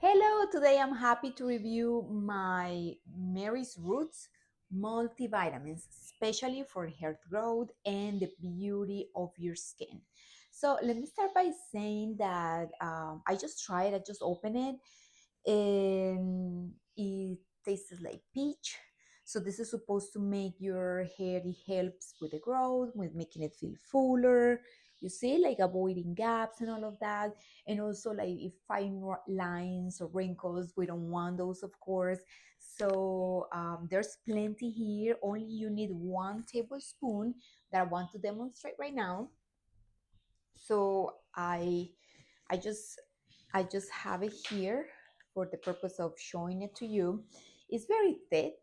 Hello, today I'm happy to review my Mary's Roots multivitamins, especially for hair growth and the beauty of your skin. So let me start by saying that I just tried, I just opened it, and it tastes like peach. So this is supposed to make your hair, it helps with the growth, with making it feel fuller. You see, like avoiding gaps and all of that. And also like if fine lines or wrinkles, we don't want those, of course. So there's plenty here. Only you need 1 tablespoon that I want to demonstrate right now. So I just I just have it here for the purpose of showing it to you. It's very thick.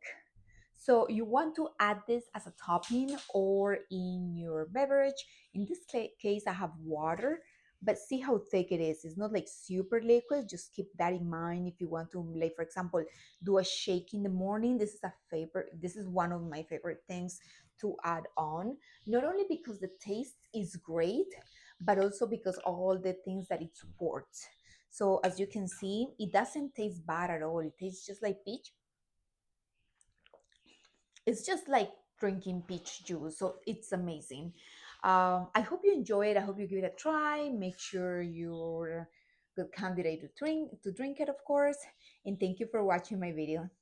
So you want to add this as a topping or in your beverage. In this case, I have water, but see how thick it is. It's not like super liquid. Just keep that in mind if you want to, like for example, do a shake in the morning. This is a favorite. This is one of my favorite things to add on. Not only because the taste is great, but also because all the things that it supports. So as you can see, it doesn't taste bad at all. It tastes just like peach. It's just like drinking peach juice. So it's amazing. I hope you enjoy it. I hope you give it a try. Make sure you're a good candidate to drink it, of course. And thank you for watching my video.